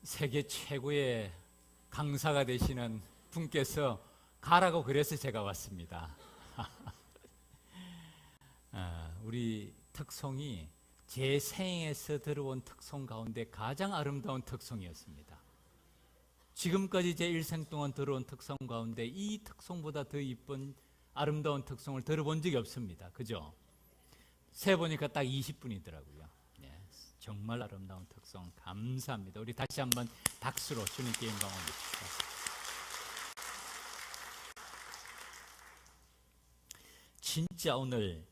세계 최고의 강사가 되시는 분께서 가라고 그래서 제가 왔습니다. 우리 특송이 제 생에서 들어온 특송 가운데 가장 아름다운 특송이었습니다. 지금까지 제 일생 동안 들어온 특송 가운데 이 특송보다 더 이쁜 아름다운 특송을 들어본 적이 없습니다. 그죠? 세보니까 딱 20분이더라고요. 정말 아름다운 특송 감사합니다. 우리 다시 한번 박수로 주님께 영광 올립시다. 진짜 오늘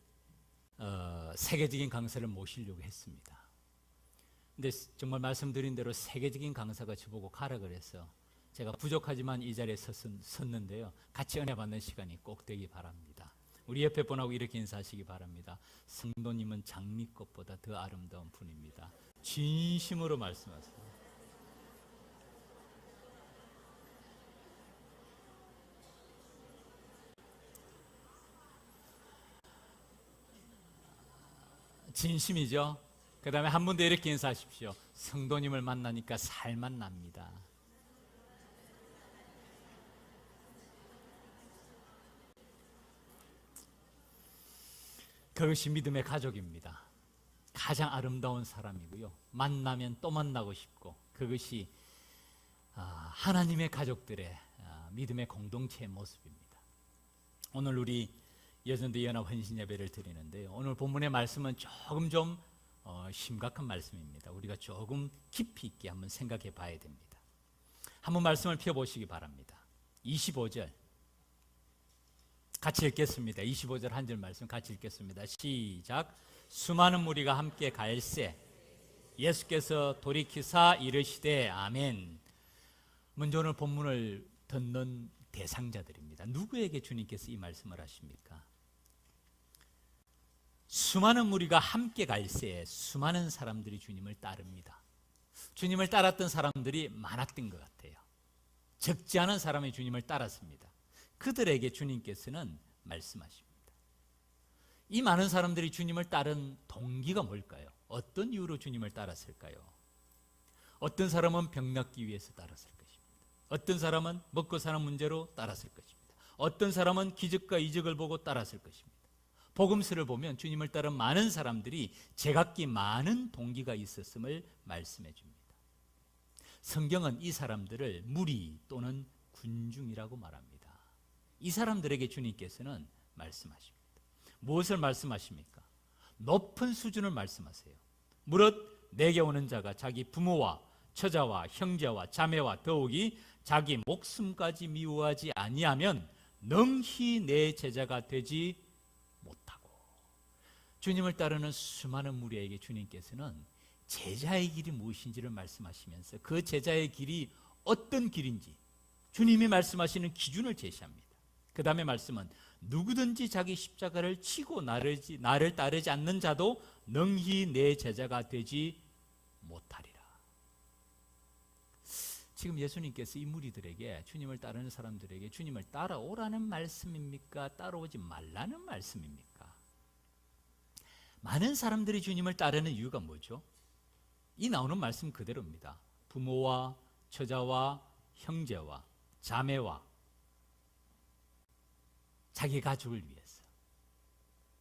세계적인 강사를 모시려고 했습니다. 근데 정말 말씀드린 대로 세계적인 강사가 저보고 가라 그래서 제가 부족하지만 이 자리에 섰는데요. 같이 은혜 받는 시간이 꼭 되기 바랍니다. 우리 옆에 분하고 이렇게 인사하시기 바랍니다. 성도님은 장미꽃보다 더 아름다운 분입니다. 진심으로 말씀하세요. 진심이죠? 그 다음에 한 분 더 이렇게 인사하십시오. 성도님을 만나니까 살만 납니다. 그것이 믿음의 가족입니다. 가장 아름다운 사람이고요. 만나면 또 만나고 싶고, 그것이 하나님의 가족들의 믿음의 공동체의 모습입니다. 오늘 우리 여전대 연합 헌신 예배를 드리는데요. 오늘 본문의 말씀은 조금 좀 심각한 말씀입니다. 우리가 조금 깊이 있게 한번 생각해 봐야 됩니다. 한번 말씀을 펴보시기 바랍니다. 25절 같이 읽겠습니다. 25절 한 절 말씀 같이 읽겠습니다. 시작. 수많은 무리가 함께 갈새 예수께서 돌이키사 이르시되 아멘. 먼저 오늘 본문을 듣는 대상자들입니다. 누구에게 주님께서 이 말씀을 하십니까? 수많은 무리가 함께 갈새 수많은 사람들이 주님을 따릅니다. 주님을 따랐던 사람들이 많았던 것 같아요. 적지 않은 사람이 주님을 따랐습니다. 그들에게 주님께서는 말씀하십니다. 이 많은 사람들이 주님을 따른 동기가 뭘까요? 어떤 이유로 주님을 따랐을까요? 어떤 사람은 병 낫기 위해서 따랐을 것입니다. 어떤 사람은 먹고 사는 문제로 따랐을 것입니다. 어떤 사람은 기적과 이적을 보고 따랐을 것입니다. 복음서를 보면 주님을 따른 많은 사람들이 제각기 많은 동기가 있었음을 말씀해 줍니다. 성경은 이 사람들을 무리 또는 군중이라고 말합니다. 이 사람들에게 주님께서는 말씀하십니다. 무엇을 말씀하십니까? 높은 수준을 말씀하세요. 무릇 내게 오는 자가 자기 부모와 처자와 형제와 자매와 더욱이 자기 목숨까지 미워하지 아니하면 능히 내 제자가 되지 못하고. 주님을 따르는 수많은 무리에게 주님께서는 제자의 길이 무엇인지를 말씀하시면서 그 제자의 길이 어떤 길인지 주님이 말씀하시는 기준을 제시합니다. 그 다음에 말씀은 누구든지 자기 십자가를 치고 나를 따르지 않는 자도 능히 내 제자가 되지 못하리라. 지금 예수님께서 이 무리들에게, 주님을 따르는 사람들에게 주님을 따라오라는 말씀입니까? 따라오지 말라는 말씀입니까? 많은 사람들이 주님을 따르는 이유가 뭐죠? 이 나오는 말씀 그대로입니다. 부모와 처자와 형제와 자매와 자기 가족을 위해서,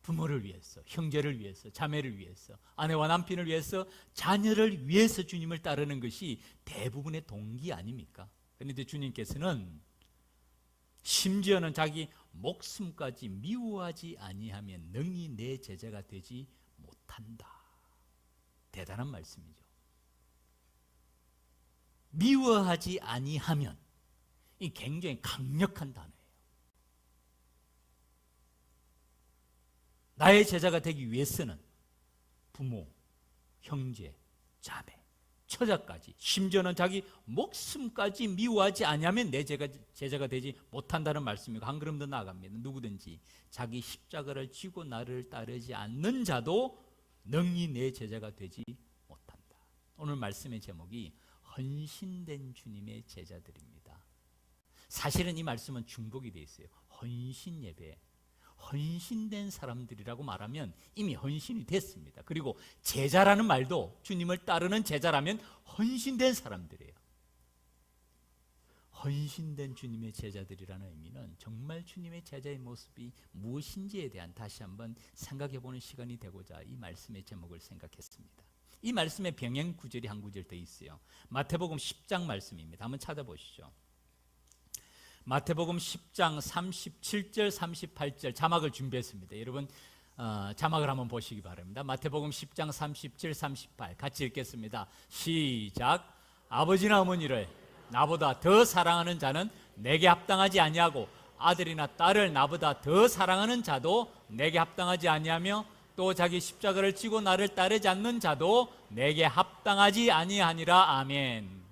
부모를 위해서, 형제를 위해서, 자매를 위해서, 아내와 남편을 위해서, 자녀를 위해서 주님을 따르는 것이 대부분의 동기 아닙니까? 그런데 주님께서는 심지어는 자기 목숨까지 미워하지 아니하면 능히 내 제자가 되지 못한다. 대단한 말씀이죠. 미워하지 아니하면, 이 굉장히 강력한 단어예요. 나의 제자가 되기 위해서는 부모, 형제, 자매, 처자까지, 심지어는 자기 목숨까지 미워하지 아니하면 내 제자가 되지 못한다는 말씀이고, 한 걸음 더 나아갑니다. 누구든지 자기 십자가를 지고 나를 따르지 않는 자도 능히 내 제자가 되지 못한다. 오늘 말씀의 제목이 헌신된 주님의 제자들입니다. 사실은 이 말씀은 중복이 되어 있어요. 헌신 예배, 헌신된 사람들이라고 말하면 이미 헌신이 됐습니다. 그리고 제자라는 말도 주님을 따르는 제자라면 헌신된 사람들이에요. 헌신된 주님의 제자들이라는 의미는 정말 주님의 제자의 모습이 무엇인지에 대한 다시 한번 생각해보는 시간이 되고자 이 말씀의 제목을 생각했습니다. 이 말씀의 병행 구절이 한 구절 더 있어요. 마태복음 10장 말씀입니다. 한번 찾아보시죠. 마태복음 10장 37절 38절 자막을 준비했습니다. 여러분 자막을 한번 보시기 바랍니다. 마태복음 10장 37, 38 같이 읽겠습니다. 시작. 아버지나 어머니를 나보다 더 사랑하는 자는 내게 합당하지 아니하고 아들이나 딸을 나보다 더 사랑하는 자도 내게 합당하지 아니하며 또 자기 십자가를 지고 나를 따르지 않는 자도 내게 합당하지 아니하니라. 아멘.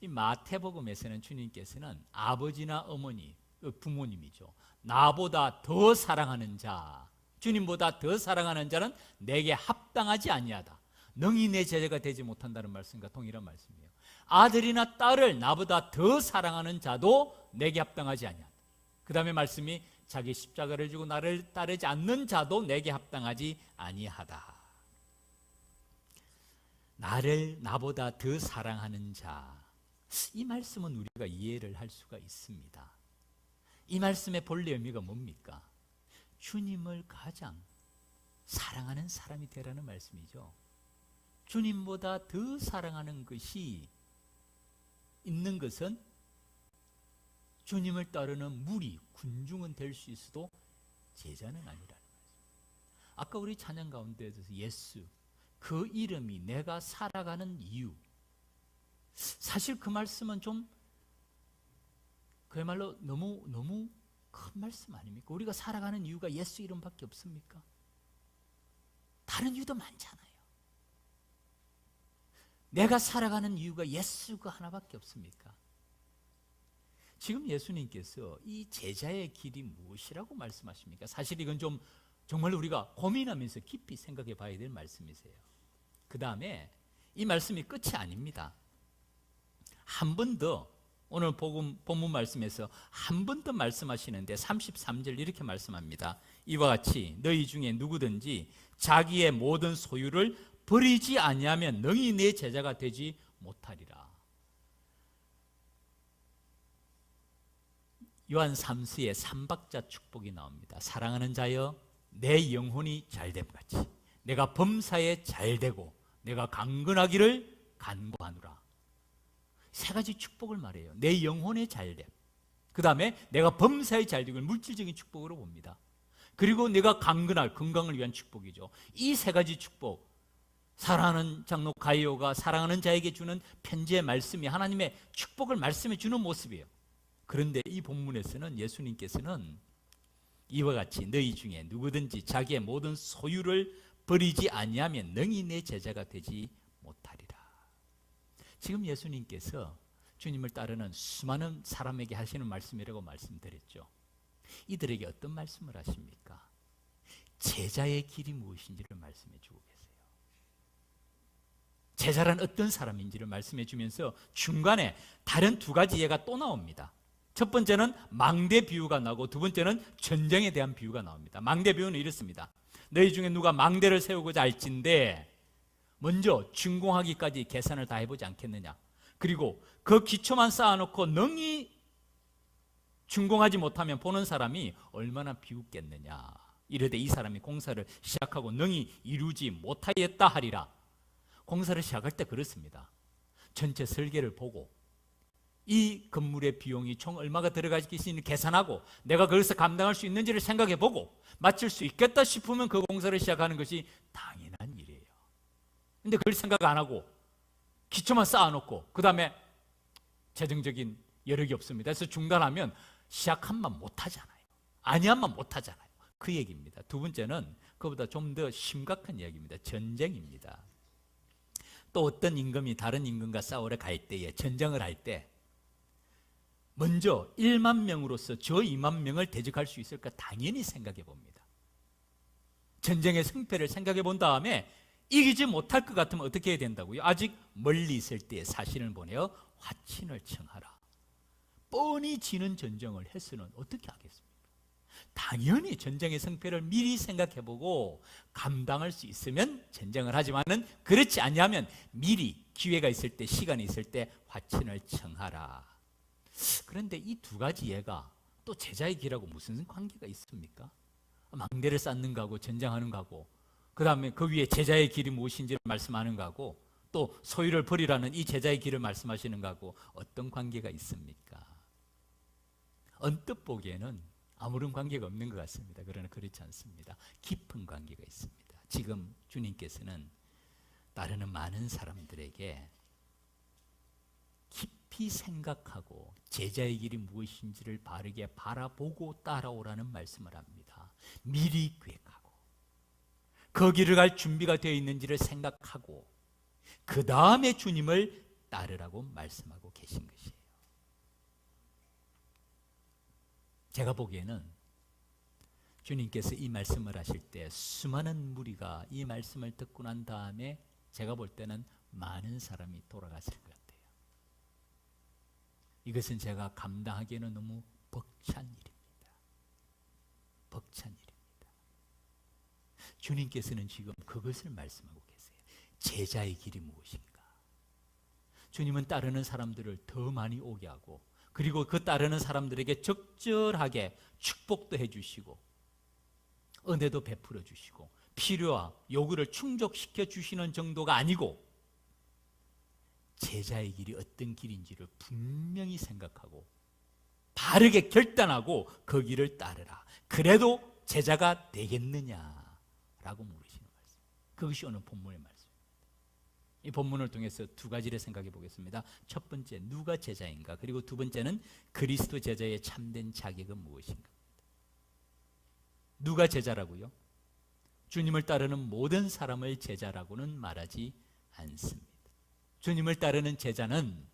이 마태복음에서는 주님께서는 아버지나 어머니, 부모님이죠. 나보다 더 사랑하는 자, 주님보다 더 사랑하는 자는 내게 합당하지 아니하다. 능히 내 제자가 되지 못한다는 말씀과 동일한 말씀이에요. 아들이나 딸을 나보다 더 사랑하는 자도 내게 합당하지 아니하다. 그 다음에 말씀이 자기 십자가를 지고 나를 따르지 않는 자도 내게 합당하지 아니하다. 나보다 더 사랑하는 자, 이 말씀은 우리가 이해를 할 수가 있습니다. 이 말씀의 본래 의미가 뭡니까? 주님을 가장 사랑하는 사람이 되라는 말씀이죠. 주님보다 더 사랑하는 것이 있는 것은 주님을 따르는 무리, 군중은 될 수 있어도 제자는 아니라는 말씀. 아까 우리 찬양 가운데에서 예수, 그 이름이 내가 살아가는 이유, 사실 그 말씀은 좀 그야말로 너무 큰 말씀 아닙니까? 우리가 살아가는 이유가 예수 이름밖에 없습니까? 다른 이유도 많잖아요. 내가 살아가는 이유가 예수가 하나밖에 없습니까? 지금 예수님께서 이 제자의 길이 무엇이라고 말씀하십니까? 사실 이건 좀 정말 우리가 고민하면서 깊이 생각해 봐야 될 말씀이세요. 그 다음에 이 말씀이 끝이 아닙니다. 한 번 더 오늘 본문 말씀에서 한 번 더 말씀하시는데 33절 이렇게 말씀합니다. 이와 같이 너희 중에 누구든지 자기의 모든 소유를 버리지 아니하면 능히 내 제자가 되지 못하리라. 요한 3서의 삼박자 축복이 나옵니다. 사랑하는 자여 내 영혼이 잘됨 같이 내가 범사에 잘되고 내가 강건하기를 간구하노라. 세 가지 축복을 말해요. 내 영혼의 잘됨, 그 다음에 내가 범사에 잘되고 물질적인 축복으로 봅니다. 그리고 내가 강건할 건강을 위한 축복이죠. 이 세 가지 축복, 사랑하는 장로 가이오가 사랑하는 자에게 주는 편지의 말씀이 하나님의 축복을 말씀해 주는 모습이에요. 그런데 이 본문에서는 예수님께서는 이와 같이 너희 중에 누구든지 자기의 모든 소유를 버리지 아니하면 능히 내 제자가 되지 못하리라. 지금 예수님께서 주님을 따르는 수많은 사람에게 하시는 말씀이라고 말씀드렸죠. 이들에게 어떤 말씀을 하십니까? 제자의 길이 무엇인지를 말씀해 주고 계세요. 제자란 어떤 사람인지를 말씀해 주면서 중간에 다른 두 가지 예가 또 나옵니다. 첫 번째는 망대 비유가 나오고 두 번째는 전쟁에 대한 비유가 나옵니다. 망대 비유는 이렇습니다. 너희 중에 누가 망대를 세우고자 할진대 먼저 준공하기까지 계산을 다 해보지 않겠느냐. 그리고 그 기초만 쌓아놓고 능히 준공하지 못하면 보는 사람이 얼마나 비웃겠느냐. 이르되 이 사람이 공사를 시작하고 능히 이루지 못하였다 하리라. 공사를 시작할 때 그렇습니다. 전체 설계를 보고 이 건물의 비용이 총 얼마가 들어가겠는지 계산하고 내가 거기서 감당할 수 있는지를 생각해 보고 마칠 수 있겠다 싶으면 그 공사를 시작하는 것이 당연한 일이에요. 근데 그걸 생각 안 하고 기초만 쌓아놓고 그 다음에 재정적인 여력이 없습니다. 그래서 중단하면 시작한만 못하잖아요. 아니한만 못하잖아요. 그 얘기입니다. 두 번째는 그보다 좀 더 심각한 이야기입니다. 전쟁입니다. 또 어떤 임금이 다른 임금과 싸우러 갈 때에 전쟁을 할 때 먼저 1만 명으로서 저 2만 명을 대적할 수 있을까 당연히 생각해 봅니다. 전쟁의 승패를 생각해 본 다음에 이기지 못할 것 같으면 어떻게 해야 된다고요? 아직 멀리 있을 때 사신을 보내어 화친을 청하라. 뻔히 지는 전쟁을 해서는 어떻게 하겠습니까? 당연히 전쟁의 승패를 미리 생각해보고 감당할 수 있으면 전쟁을 하지만은 그렇지 아니하면 미리 기회가 있을 때 시간이 있을 때 화친을 청하라. 그런데 이 두 가지 예가 또 제자의 길하고 무슨 관계가 있습니까? 망대를 쌓는 거하고 전쟁하는 거하고, 그 다음에 그 위에 제자의 길이 무엇인지를 말씀하는 거하고, 또 소유를 버리라는 이 제자의 길을 말씀하시는 거하고 어떤 관계가 있습니까? 언뜻 보기에는 아무런 관계가 없는 것 같습니다. 그러나 그렇지 않습니다. 깊은 관계가 있습니다. 지금 주님께서는 따르는 많은 사람들에게 깊이 생각하고 제자의 길이 무엇인지를 바르게 바라보고 따라오라는 말씀을 합니다. 미리 계획하고 그 길을 갈 준비가 되어 있는지를 생각하고 그 다음에 주님을 따르라고 말씀하고 계신 것이에요. 제가 보기에는 주님께서 이 말씀을 하실 때 수많은 무리가 이 말씀을 듣고 난 다음에 제가 볼 때는 많은 사람이 돌아갔을 것 같아요. 이것은 제가 감당하기에는 너무 벅찬 일입니다. 벅찬 일입니다. 주님께서는 지금 그것을 말씀하고 계세요. 제자의 길이 무엇인가? 주님은 따르는 사람들을 더 많이 오게 하고, 그리고 그 따르는 사람들에게 적절하게 축복도 해주시고 은혜도 베풀어 주시고 필요와 요구를 충족시켜 주시는 정도가 아니고, 제자의 길이 어떤 길인지를 분명히 생각하고 바르게 결단하고 그 길을 따르라. 그래도 제자가 되겠느냐라고 물으시는 말씀. 그것이 오늘 본문의 말씀입니다. 이 본문을 통해서 두 가지를 생각해 보겠습니다. 첫 번째, 누가 제자인가? 그리고 두 번째는 그리스도 제자의 참된 자격은 무엇인가? 누가 제자라고요? 주님을 따르는 모든 사람을 제자라고는 말하지 않습니다. 주님을 따르는 제자는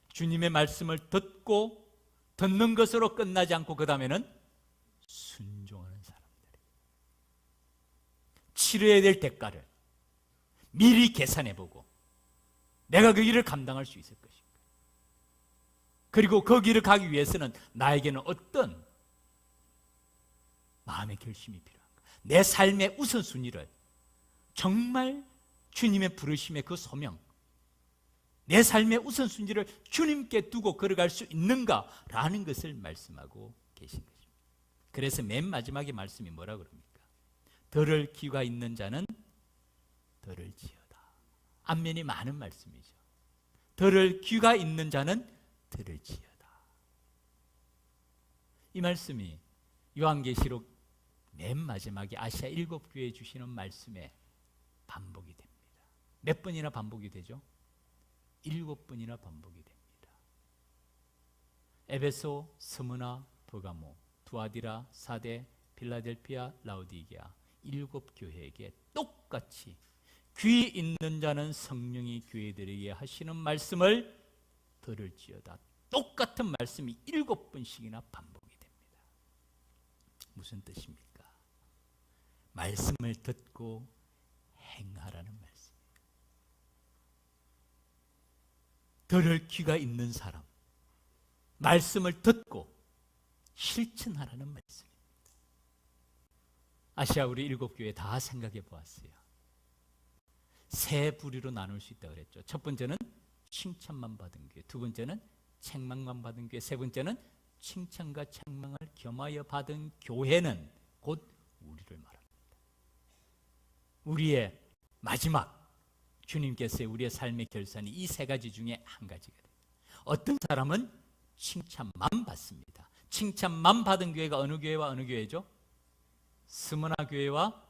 주님의 말씀을 듣고 듣는 것으로 끝나지 않고 그 다음에는 순종하는 사람들, 치러야 될 대가를 미리 계산해보고 내가 그 길을 감당할 수 있을 것인가, 그리고 그 길을 가기 위해서는 나에게는 어떤 마음의 결심이 필요한가, 내 삶의 우선순위를 정말 주님의 부르심의 그 소명, 내 삶의 우선순위를 주님께 두고 걸어갈 수 있는가라는 것을 말씀하고 계신 것입니다. 그래서 맨 마지막에 말씀이 뭐라 그럽니까? 들을 귀가 있는 자는 들을지어다. 앞면이 많은 말씀이죠. 들을 귀가 있는 자는 들을지어다. 이 말씀이 요한계시록 맨 마지막에 아시아 7교회에 주시는 말씀에 반복이 됩니다. 몇 번이나 반복이 되죠? 7번이나 반복이 됩니다. 에베소, 스무나, 버가모, 두아디라, 사데, 필라델피아, 라우디게아 7교회에게 똑같이 귀 있는 자는 성령이 교회들에게 하시는 말씀을 들을지어다. 똑같은 말씀이 7번씩이나 반복이 됩니다. 무슨 뜻입니까? 말씀을 듣고 행하라는 말씀. 들을 귀가 있는 사람, 말씀을 듣고 실천하라는 말씀입니다. 아시아 우리 7교회 다 생각해 보았어요. 세 부류로 나눌 수 있다고 그랬죠. 첫 번째는 칭찬만 받은 교회, 두 번째는 책망만 받은 교회, 세 번째는 칭찬과 책망을 겸하여 받은 교회는 곧 우리를 말합니다. 우리의 마지막, 주님께서의 우리의 삶의 결산이 이 세 가지 중에 한 가지가 돼요. 어떤 사람은 칭찬만 받습니다. 칭찬만 받은 교회가 어느 교회와 어느 교회죠? 스무나 교회와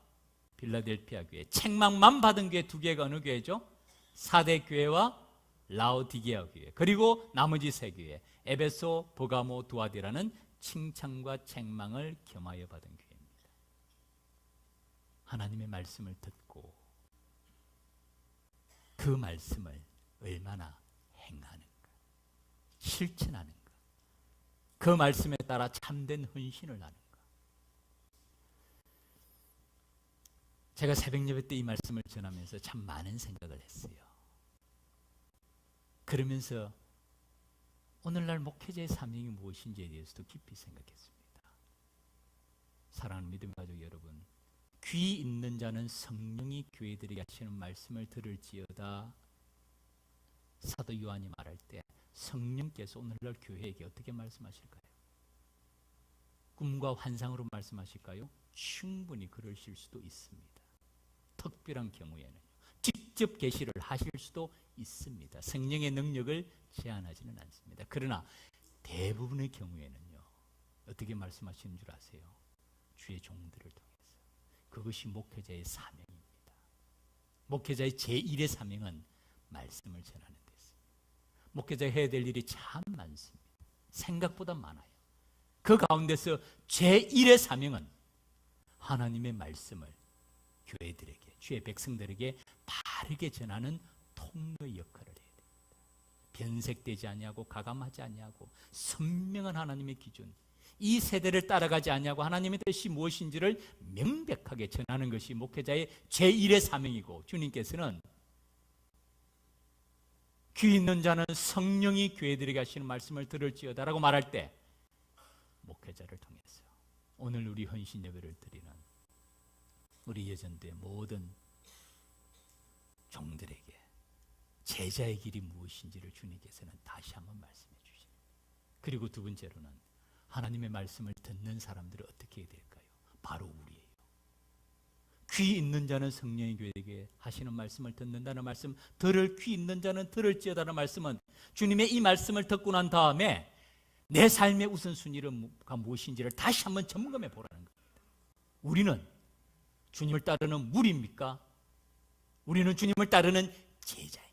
빌라델피아 교회. 책망만 받은 교회 두 교회가 어느 교회죠? 사대 교회와 라오디게아 교회. 그리고 나머지 세 교회, 에베소, 버가모, 두아디라는 칭찬과 책망을 겸하여 받은 교회입니다. 하나님의 말씀을 듣고 그 말씀을 얼마나 행하는가, 실천하는가, 그 말씀에 따라 참된 헌신을 하는가. 제가 새벽 예배 때 이 말씀을 전하면서 참 많은 생각을 했어요. 그러면서 오늘날 목회자의 사명이 무엇인지에 대해서도 깊이 생각했습니다. 사랑하는 믿음 가족 여러분, 귀 있는 자는 성령이 교회들에게 하시는 말씀을 들을지어다. 사도 요한이 말할 때 성령께서 오늘날 교회에게 어떻게 말씀하실까요? 꿈과 환상으로 말씀하실까요? 충분히 그러실 수도 있습니다. 특별한 경우에는 직접 계시를 하실 수도 있습니다. 성령의 능력을 제한하지는 않습니다. 그러나 대부분의 경우에는요, 어떻게 말씀하시는 줄 아세요? 주의 종들을 통해서. 그것이 목회자의 사명입니다. 목회자의 제1의 사명은 말씀을 전하는 데서. 목회자가 해야 될 일이 참 많습니다. 생각보다 많아요. 그 가운데서 제1의 사명은 하나님의 말씀을 교회들에게, 주의 백성들에게 바르게 전하는 통로의 역할을 해야 됩니다. 변색되지 아니하고 가감하지 아니하고 선명한 하나님의 기준, 이 세대를 따라가지 아니하고 하나님의 뜻이 무엇인지를 명백하게 전하는 것이 목회자의 제1의 사명이고, 주님께서는 귀 있는 자는 성령이 교회들에게 하시는 말씀을 들을지어다라고 말할 때 목회자를 통해서 오늘 우리 헌신 예배를 드리는 우리 예전도의 모든 종들에게 제자의 길이 무엇인지를 주님께서는 다시 한번 말씀해 주십니다. 그리고 두 번째로는 하나님의 말씀을 듣는 사람들은 어떻게 해야 될까요? 바로 우리예요. 귀 있는 자는 성령의 교회에게 하시는 말씀을 듣는다는 말씀, 들을 귀 있는 자는 들을지어다는 말씀은 주님의 이 말씀을 듣고 난 다음에 내 삶의 우선순위가 무엇인지를 다시 한번 점검해 보라는 겁니다. 우리는 주님을 따르는 무리입니까? 우리는 주님을 따르는 제자입니까?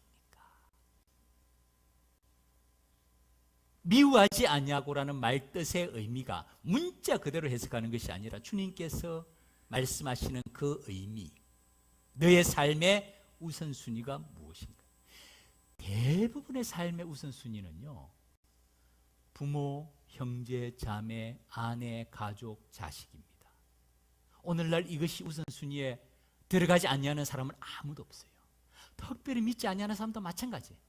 미워하지 아니하고라는 말 뜻의 의미가 문자 그대로 해석하는 것이 아니라 주님께서 말씀하시는 그 의미, 너의 삶의 우선순위가 무엇인가? 대부분의 삶의 우선순위는요, 부모, 형제, 자매, 아내, 가족, 자식입니다. 오늘날 이것이 우선순위에 들어가지 아니하는 사람은 아무도 없어요. 특별히 믿지 아니하는 사람도 마찬가지예요.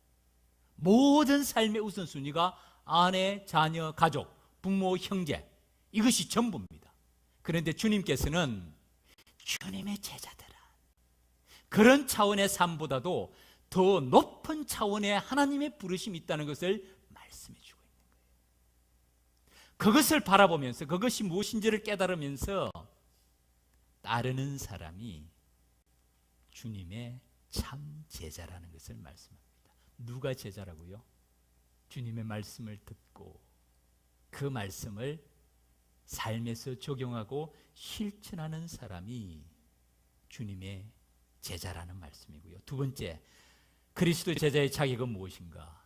모든 삶의 우선순위가 아내, 자녀, 가족, 부모, 형제, 이것이 전부입니다. 그런데 주님께서는 주님의 제자들은 그런 차원의 삶보다도 더 높은 차원의 하나님의 부르심이 있다는 것을 말씀해 주고 있는 거예요. 그것을 바라보면서 그것이 무엇인지를 깨달으면서 따르는 사람이 주님의 참 제자라는 것을 말씀합니다. 누가 제자라고요? 주님의 말씀을 듣고 그 말씀을 삶에서 적용하고 실천하는 사람이 주님의 제자라는 말씀이고요. 두 번째, 그리스도 제자의 자격은 무엇인가?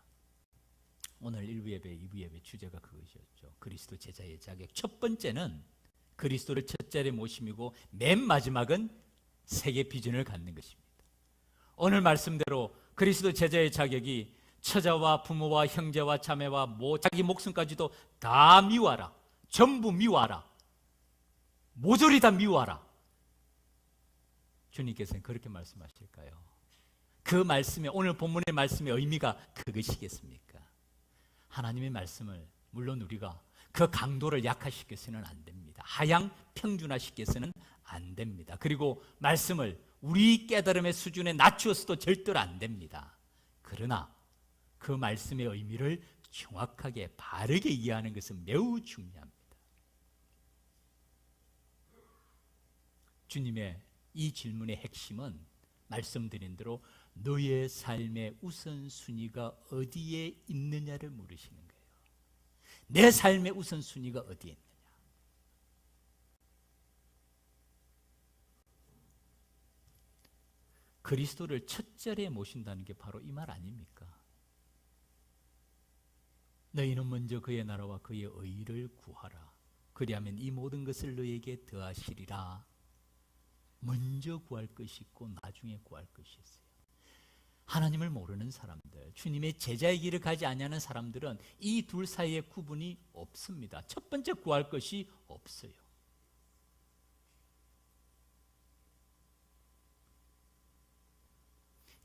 오늘 1부 예배, 2부 예배 주제가 그것이었죠. 그리스도 제자의 자격. 첫 번째는 그리스도를 첫 자리에 모심이고, 맨 마지막은 세계 비전을 갖는 것입니다. 오늘 말씀대로 그리스도 제자의 자격이 처자와 부모와 형제와 자매와 자기 목숨까지도 다 미워하라. 전부 미워하라. 모조리 다 미워하라. 주님께서는 그렇게 말씀하실까요? 그 말씀의, 오늘 본문의 말씀의 의미가 그것이겠습니까? 하나님의 말씀을 물론 우리가 그 강도를 약화시켜서는 안 됩니다. 하향 평준화시켜서는 안 됩니다. 그리고 말씀을 우리 깨달음의 수준에 낮추어서도 절대로 안 됩니다. 그러나 그 말씀의 의미를 정확하게 바르게 이해하는 것은 매우 중요합니다. 주님의 이 질문의 핵심은 말씀드린 대로 너의 삶의 우선순위가 어디에 있느냐를 물으시는 거예요. 내 삶의 우선순위가 어디에 있느냐? 그리스도를 첫 자리에 모신다는 게 바로 이 말 아닙니까? 너희는 먼저 그의 나라와 그의 의를 구하라. 그리하면 이 모든 것을 너희에게 더하시리라. 먼저 구할 것이 있고 나중에 구할 것이 있어요. 하나님을 모르는 사람들, 주님의 제자의 길을 가지 아니하는 사람들은 이 둘 사이에 구분이 없습니다. 첫 번째 구할 것이 없어요.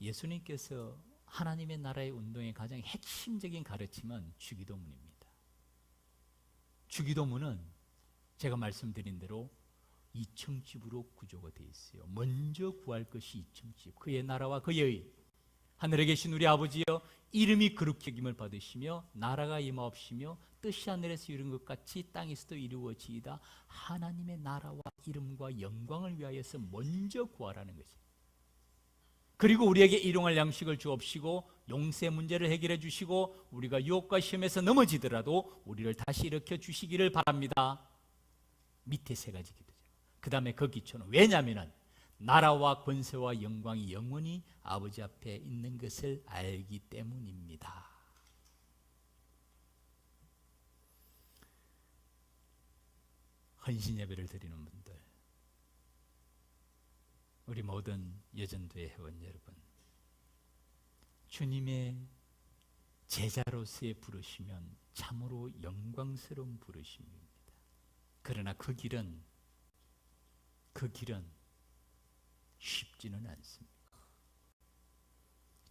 예수님께서 하나님의 나라의 운동의 가장 핵심적인 가르침은 주기도문입니다. 주기도문은 제가 말씀드린 대로 이층집으로 구조가 되어 있어요. 먼저 구할 것이 이층집, 그의 나라와 그의 의. 하늘에 계신 우리 아버지여, 이름이 거룩히 여김을 받으시며 나라가 임하옵시며 뜻이 하늘에서 이룬 것 같이 땅에서도 이루어지이다. 하나님의 나라와 이름과 영광을 위하여서 먼저 구하라는 것이. 그리고 우리에게 일용할 양식을 주옵시고 용세 문제를 해결해 주시고 우리가 유혹과 시험에서 넘어지더라도 우리를 다시 일으켜 주시기를 바랍니다. 밑에 세 가지 기도죠. 그 다음에 그 기초는, 왜냐하면 나라와 권세와 영광이 영원히 아버지 앞에 있는 것을 알기 때문입니다. 헌신 예배를 드리는 분들, 우리 모든 여전도의 회원 여러분, 주님의 제자로서의 부르시면 참으로 영광스러운 부르심입니다. 그러나 그 길은 쉽지는 않습니다.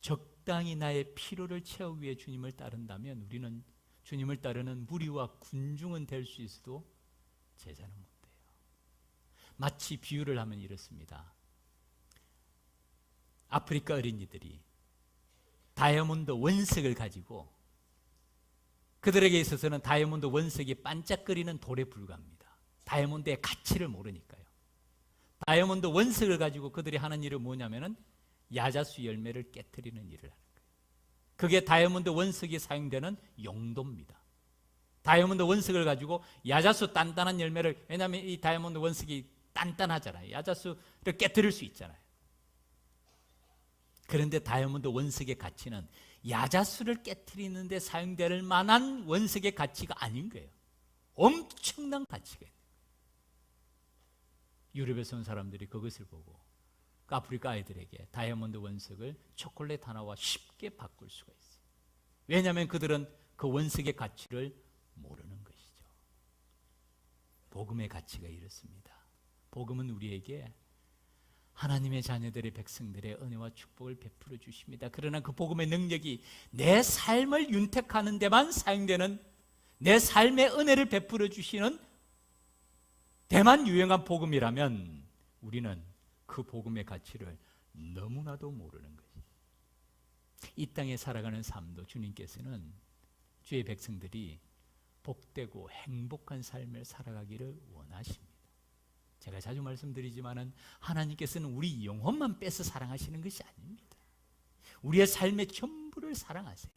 적당히 나의 필요를 채우기 위해 주님을 따른다면 우리는 주님을 따르는 무리와 군중은 될 수 있어도 제자는 못 돼요. 마치 비유를 하면 이렇습니다. 아프리카 어린이들이 다이아몬드 원석을 가지고, 그들에게 있어서는 다이아몬드 원석이 반짝거리는 돌에 불과합니다. 다이아몬드의 가치를 모르니까요. 다이아몬드 원석을 가지고 그들이 하는 일은 뭐냐면은 야자수 열매를 깨트리는 일을 하는 거예요. 그게 다이아몬드 원석이 사용되는 용도입니다. 다이아몬드 원석을 가지고 야자수 단단한 열매를, 왜냐하면 이 다이아몬드 원석이 단단하잖아요. 야자수를 깨트릴 수 있잖아요. 그런데 다이아몬드 원석의 가치는 야자수를 깨트리는 데 사용될 만한 원석의 가치가 아닌 거예요. 엄청난 가치가 있는 거예요. 유럽에서 온 사람들이 그것을 보고 그 아프리카 아이들에게 다이아몬드 원석을 초콜릿 하나와 쉽게 바꿀 수가 있어요. 왜냐하면 그들은 그 원석의 가치를 모르는 것이죠. 복음의 가치가 이렇습니다. 복음은 우리에게 하나님의 자녀들의 백성들의 은혜와 축복을 베풀어 주십니다. 그러나 그 복음의 능력이 내 삶을 윤택하는 데만 사용되는, 내 삶의 은혜를 베풀어 주시는 데만 유용한 복음이라면 우리는 그 복음의 가치를 너무나도 모르는 것이죠. 이 땅에 살아가는 삶도 주님께서는 주의 백성들이 복되고 행복한 삶을 살아가기를 원하십니다. 제가 자주 말씀드리지만은 하나님께서는 우리 영혼만 빼서 사랑하시는 것이 아닙니다. 우리의 삶의 전부를 사랑하세요.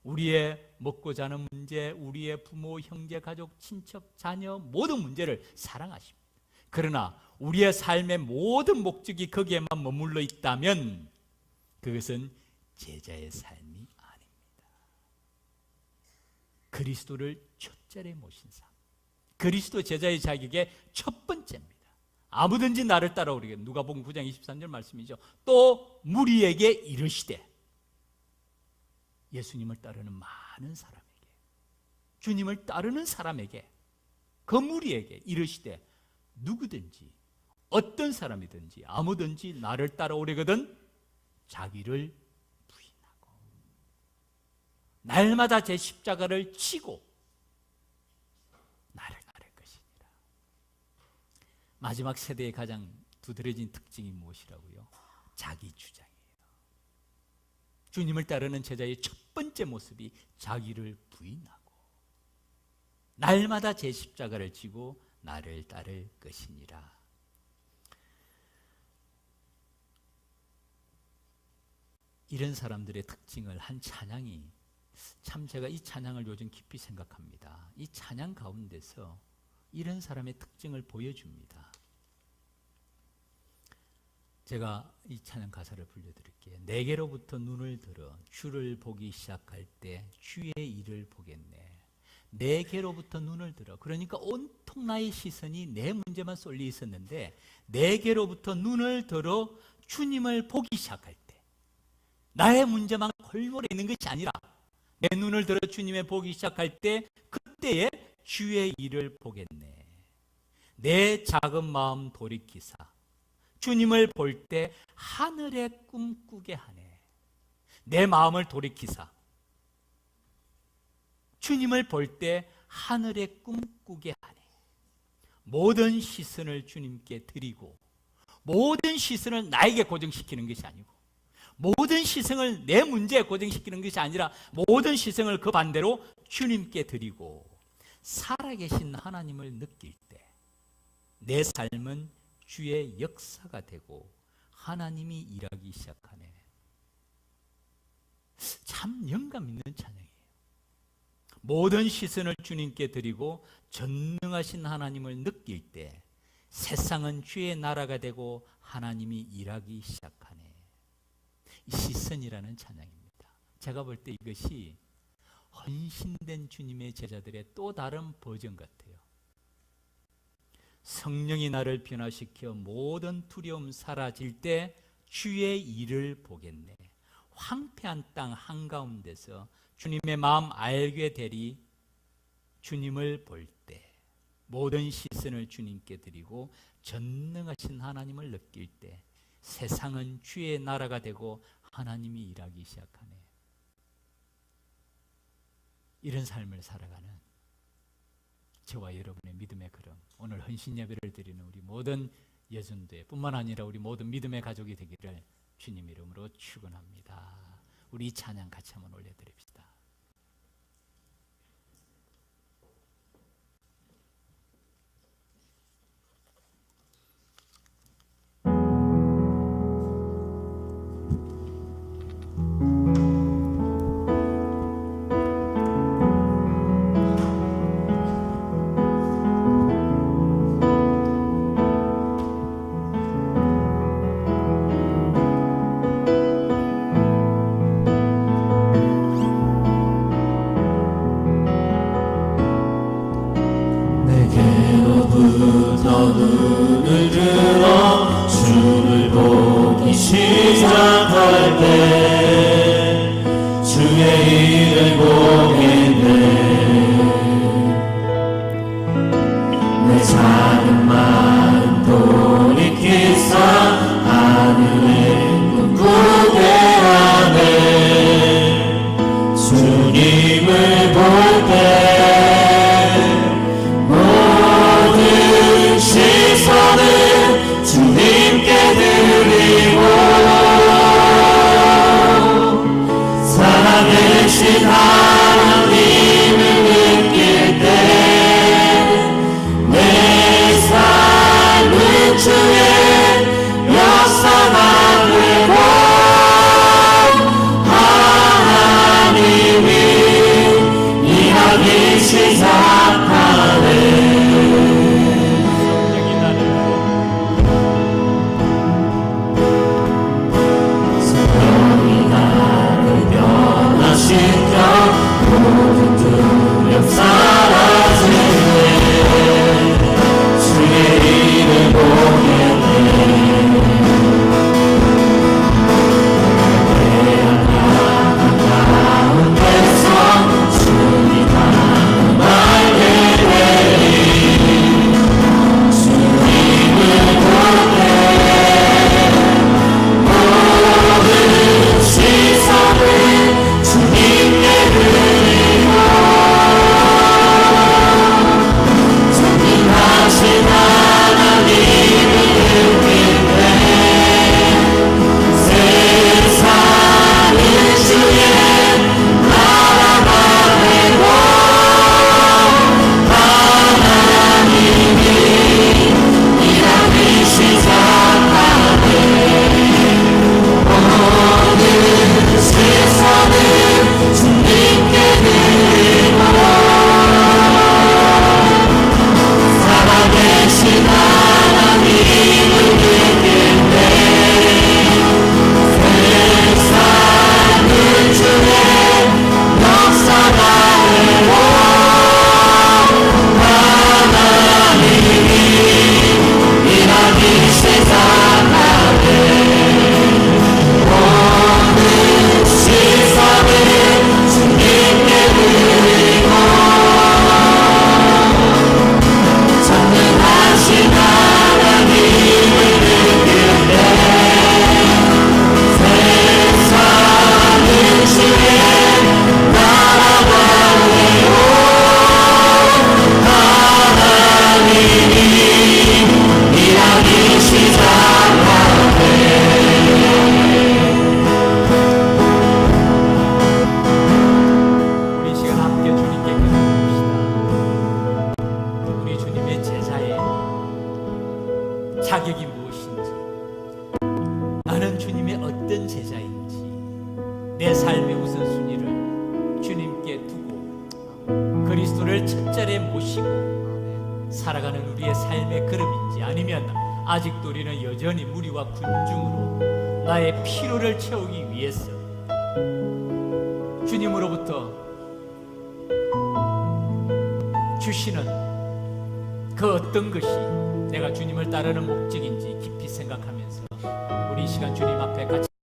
우리의 먹고 자는 문제, 우리의 부모, 형제, 가족, 친척, 자녀 모든 문제를 사랑하십니다. 그러나 우리의 삶의 모든 목적이 거기에만 머물러 있다면 그것은 제자의 삶이 아닙니다. 그리스도를 첫자리에 모신 삶, 그리스도 제자의 자격의 첫 번째입니다. 아무든지 나를 따라오리게, 누가복음 9장 23절 말씀이죠. 또 무리에게 이르시되, 예수님을 따르는 많은 사람에게, 주님을 따르는 사람에게, 그 무리에게 이르시되, 누구든지 어떤 사람이든지 아무든지 나를 따라오려거든 자기를 부인하고 날마다 제 십자가를 지고 나를 따를 것이니라. 마지막 세대의 가장 두드러진 특징이 무엇이라고요? 자기 주장이에요. 주님을 따르는 제자의 첫 번째 모습이 자기를 부인하고 날마다 제 십자가를 지고 나를 따를 것이니라. 이런 사람들의 특징을 한 찬양이, 참 제가 이 찬양을 요즘 깊이 생각합니다. 이 찬양 가운데서 이런 사람의 특징을 보여줍니다. 제가 이 찬양 가사를 불려드릴게요. 내게로부터 눈을 들어 주를 보기 시작할 때 주의 일을 보겠네. 내게로부터 눈을 들어, 그러니까 온통 나의 시선이 내 문제만 쏠려 있었는데 내게로부터 눈을 들어 주님을 보기 시작할 때, 나의 문제만 골고루 있는 것이 아니라 내 눈을 들어 주님을 보기 시작할 때 그때에 주의 일을 보겠네. 내 작은 마음 돌이키사 주님을 볼 때 하늘의 꿈 꾸게 하네. 내 마음을 돌이키사 주님을 볼 때 하늘의 꿈 꾸게 하네. 모든 시선을 주님께 드리고 모든 시선을 나에게 고정시키는 것이 아니고 모든 시선을 내 문제에 고정시키는 것이 아니라 모든 시선을 그 반대로 주님께 드리고 살아계신 하나님을 느낄 때 내 삶은 주의 역사가 되고 하나님이 일하기 시작하네. 참 영감 있는 찬양이에요. 모든 시선을 주님께 드리고 전능하신 하나님을 느낄 때 세상은 주의 나라가 되고 하나님이 일하기 시작하네. 이 시선이라는 찬양입니다. 제가 볼 때 이것이 헌신된 주님의 제자들의 또 다른 버전 같아요. 성령이 나를 변화시켜 모든 두려움 사라질 때 주의 일을 보겠네. 황폐한 땅 한가운데서 주님의 마음 알게 되리. 주님을 볼 때 모든 시선을 주님께 드리고 전능하신 하나님을 느낄 때 세상은 주의 나라가 되고 하나님이 일하기 시작하네. 이런 삶을 살아가는 저와 여러분의 믿음의 걸음, 오늘 헌신 예배를 드리는 우리 모든 예전대 뿐만 아니라 우리 모든 믿음의 가족이 되기를 주님 이름으로 축원합니다. 우리 이 찬양 같이 한번 올려드립시다. 내게로부터 눈을 들어 주를 보기 시작할 때 주의 일을 보겠네. 내 작은 마음 돌이키사 하늘을 꿈꾸게 하네. 주님을 볼 때 시선을 주님께 드리고 자격이 무엇인지, 나는 주님의 어떤 제자인지, 내 삶의 우선순위를 주님께 두고 그리스도를 첫자리에 모시고 살아가는 우리의 삶의 걸음인지, 아니면 아직도 우리는 여전히 무리와 군중으로 나의 피로를 채우기 위해서 주님으로부터 주시는 그 어떤 것이 내가 주님을 따르는 목적인지 깊이 생각하면서 우리 이 시간 주님 앞에 같이